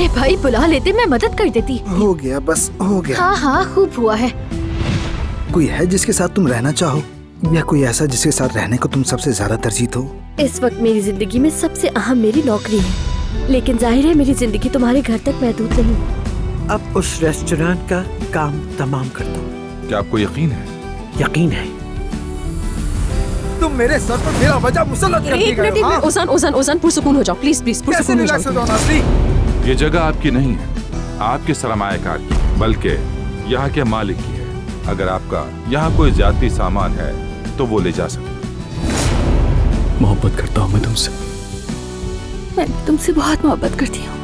अरे भाई बुला लेते, मैं मदद कर देती। हो गया, बस हो गया। हाँ हाँ खूब हुआ है। कोई है जिसके साथ तुम रहना चाहो, या कोई ऐसा जिसके साथ रहने को तुम सबसे ज्यादा तरजीह दो? इस वक्त मेरी जिंदगी में सबसे अहम मेरी नौकरी है, लेकिन जाहिर है मेरी जिंदगी तुम्हारे घर तक महदूद नहीं। अब उस रेस्टोरेंट का काम तमाम कर दो। क्या आपको यकीन है? यकीन है। तुम मेरे सर पर मेरा वजह मुसल्लत कर एक मिनट, ओजान ओजान ओजान पुरसुकून हो जाओ प्लीज प्लीज, पुरसुकून हो जाओ। ये जगह आपकी नहीं है, आपके सरमायाकार की, बल्कि यहाँ के मालिक की है। अगर आपका यहाँ कोई ज्यादती सामान है तो वो ले जा सकते। मोहब्बत करता हूँ मैं तुमसे। मैं तुमसे बहुत मोहब्बत करती हूँ।